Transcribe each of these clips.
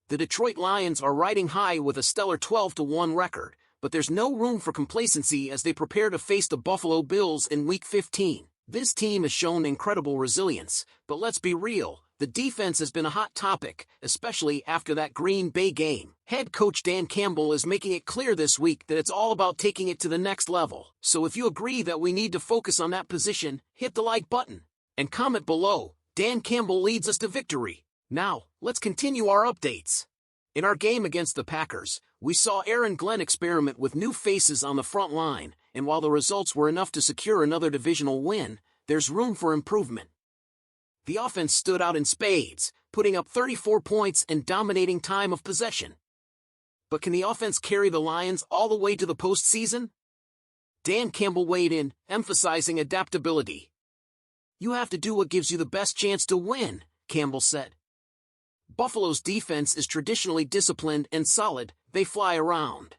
The Detroit Lions are riding high with a stellar 12-1 record, but there's no room for complacency as they prepare to face the Buffalo Bills in Week 15. This team has shown incredible resilience, but let's be real, the defense has been a hot topic, especially after that Green Bay game. Head coach Dan Campbell is making it clear this week that it's all about taking it to the next level. So if you agree that we need to focus on that position, hit the like button and comment below. Dan Campbell leads us to victory. Now, let's continue our updates. In our game against the Packers, we saw Aaron Glenn experiment with new faces on the front line, and while the results were enough to secure another divisional win, there's room for improvement. The offense stood out in spades, putting up 34 points and dominating time of possession. But can the offense carry the Lions all the way to the postseason? Dan Campbell weighed in, emphasizing adaptability. "You have to do what gives you the best chance to win," Campbell said. "Buffalo's defense is traditionally disciplined and solid, they fly around.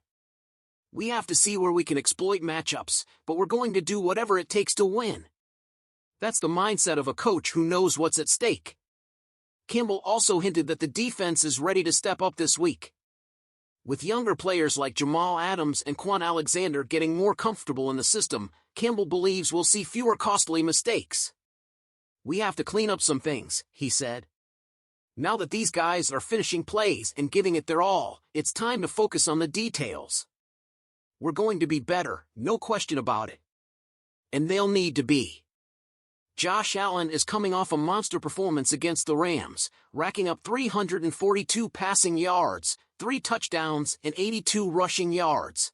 We have to see where we can exploit matchups, but we're going to do whatever it takes to win." That's the mindset of a coach who knows what's at stake. Campbell also hinted that the defense is ready to step up this week. With younger players like Jamal Adams and Quan Alexander getting more comfortable in the system, Campbell believes we'll see fewer costly mistakes. "We have to clean up some things," he said. "Now that these guys are finishing plays and giving it their all, it's time to focus on the details. We're going to be better, no question about it. And they'll need to be." Josh Allen is coming off a monster performance against the Rams, racking up 342 passing yards, 3 touchdowns, and 82 rushing yards.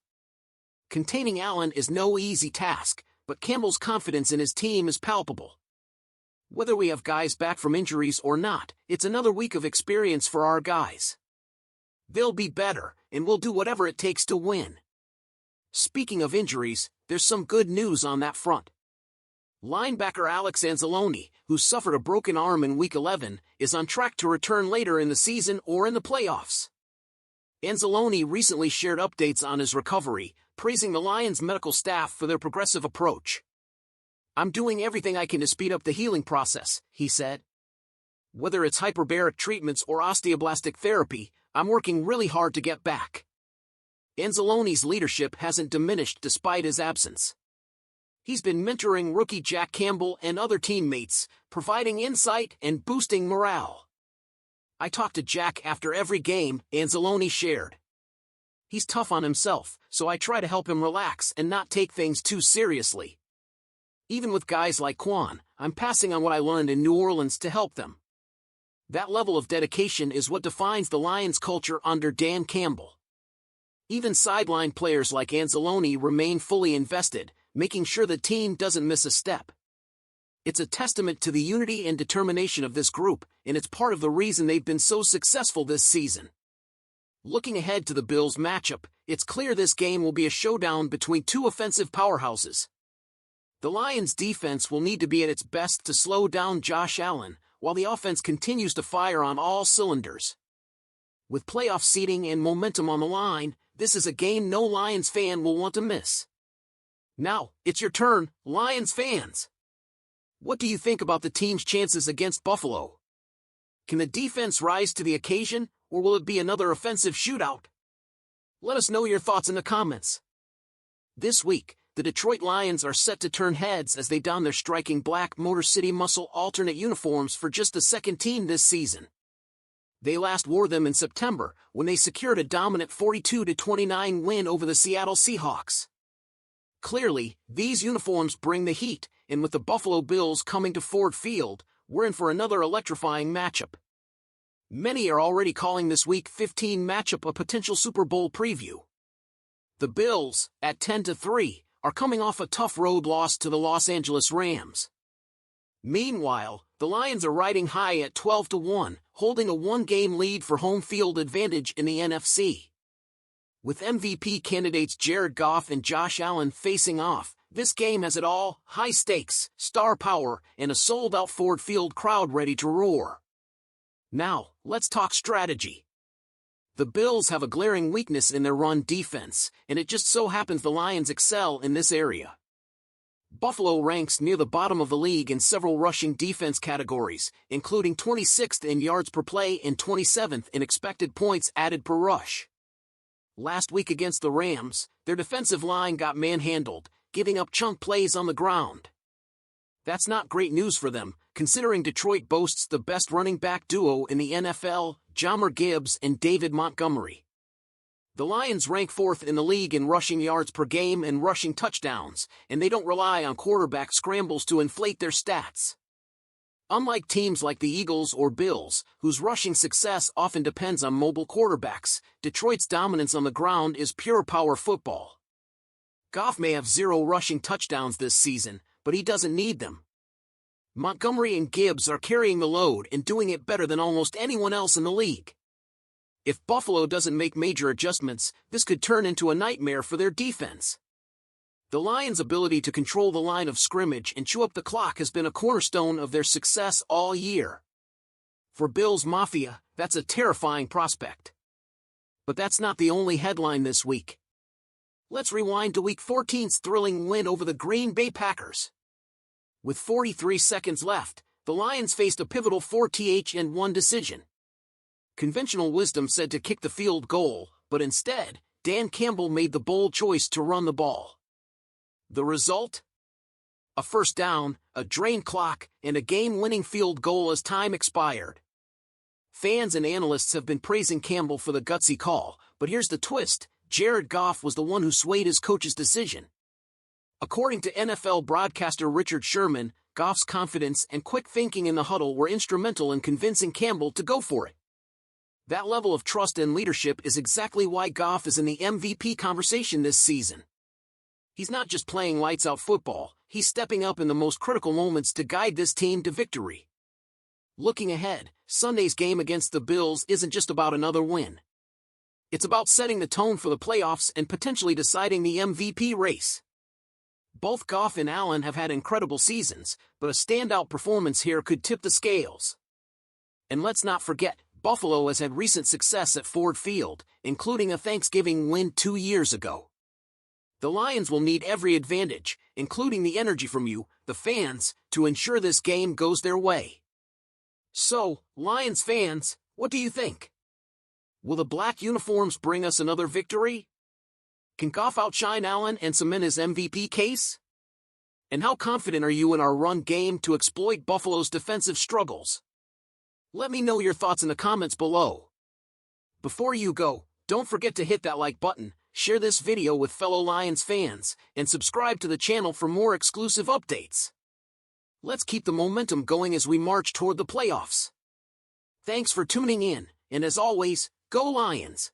Containing Allen is no easy task, but Campbell's confidence in his team is palpable. "Whether we have guys back from injuries or not, it's another week of experience for our guys. They'll be better, and we'll do whatever it takes to win." Speaking of injuries, there's some good news on that front. Linebacker Alex Anzalone, who suffered a broken arm in Week 11, is on track to return later in the season or in the playoffs. Anzalone recently shared updates on his recovery, praising the Lions medical staff for their progressive approach. "I'm doing everything I can to speed up the healing process," he said. "Whether it's hyperbaric treatments or osteoblastic therapy, I'm working really hard to get back." Anzalone's leadership hasn't diminished despite his absence. He's been mentoring rookie Jack Campbell and other teammates, providing insight and boosting morale. "I talk to Jack after every game," Anzalone shared. "He's tough on himself, so I try to help him relax and not take things too seriously. Even with guys like Quan, I'm passing on what I learned in New Orleans to help them." That level of dedication is what defines the Lions' culture under Dan Campbell. Even sideline players like Anzalone remain fully invested, making sure the team doesn't miss a step. It's a testament to the unity and determination of this group, and it's part of the reason they've been so successful this season. Looking ahead to the Bills matchup, it's clear this game will be a showdown between two offensive powerhouses. The Lions' defense will need to be at its best to slow down Josh Allen, while the offense continues to fire on all cylinders. With playoff seeding and momentum on the line, this is a game no Lions fan will want to miss. Now, it's your turn, Lions fans. What do you think about the team's chances against Buffalo? Can the defense rise to the occasion, or will it be another offensive shootout? Let us know your thoughts in the comments. This week, the Detroit Lions are set to turn heads as they don their striking black Motor City Muscle alternate uniforms for just the second team this season. They last wore them in September, when they secured a dominant 42-29 win over the Seattle Seahawks. Clearly, these uniforms bring the heat, and with the Buffalo Bills coming to Ford Field, we're in for another electrifying matchup. Many are already calling this Week 15 matchup a potential Super Bowl preview. The Bills, at 10-3, are coming off a tough road loss to the Los Angeles Rams. Meanwhile, the Lions are riding high at 12-1, holding a one-game lead for home field advantage in the NFC. With MVP candidates Jared Goff and Josh Allen facing off, this game has it all: high stakes, star power, and a sold-out Ford Field crowd ready to roar. Now, let's talk strategy. The Bills have a glaring weakness in their run defense, and it just so happens the Lions excel in this area. Buffalo ranks near the bottom of the league in several rushing defense categories, including 26th in yards per play and 27th in expected points added per rush. Last week against the Rams, their defensive line got manhandled, giving up chunk plays on the ground. That's not great news for them, considering Detroit boasts the best running back duo in the NFL, Jahmyr Gibbs and David Montgomery. The Lions rank 4th in the league in rushing yards per game and rushing touchdowns, and they don't rely on quarterback scrambles to inflate their stats. Unlike teams like the Eagles or Bills, whose rushing success often depends on mobile quarterbacks, Detroit's dominance on the ground is pure power football. Goff may have 0 rushing touchdowns this season, but he doesn't need them. Montgomery and Gibbs are carrying the load and doing it better than almost anyone else in the league. If Buffalo doesn't make major adjustments, this could turn into a nightmare for their defense. The Lions' ability to control the line of scrimmage and chew up the clock has been a cornerstone of their success all year. For Bills Mafia, that's a terrifying prospect. But that's not the only headline this week. Let's rewind to Week 14's thrilling win over the Green Bay Packers. With 43 seconds left, the Lions faced a pivotal 4th-and-1 decision. Conventional wisdom said to kick the field goal, but instead, Dan Campbell made the bold choice to run the ball. The result? A first down, a drained clock, and a game-winning field goal as time expired. Fans and analysts have been praising Campbell for the gutsy call, but here's the twist: Jared Goff was the one who swayed his coach's decision. According to NFL broadcaster Richard Sherman, Goff's confidence and quick thinking in the huddle were instrumental in convincing Campbell to go for it. That level of trust and leadership is exactly why Goff is in the MVP conversation this season. He's not just playing lights-out football, he's stepping up in the most critical moments to guide this team to victory. Looking ahead, Sunday's game against the Bills isn't just about another win. It's about setting the tone for the playoffs and potentially deciding the MVP race. Both Goff and Allen have had incredible seasons, but a standout performance here could tip the scales. And let's not forget, Buffalo has had recent success at Ford Field, including a Thanksgiving win 2 years ago. The Lions will need every advantage, including the energy from you, the fans, to ensure this game goes their way. So, Lions fans, what do you think? Will the black uniforms bring us another victory? Can Goff outshine Allen and cement his MVP case? And how confident are you in our run game to exploit Buffalo's defensive struggles? Let me know your thoughts in the comments below. Before you go, don't forget to hit that like button, share this video with fellow Lions fans, and subscribe to the channel for more exclusive updates. Let's keep the momentum going as we march toward the playoffs. Thanks for tuning in, and as always, go Lions!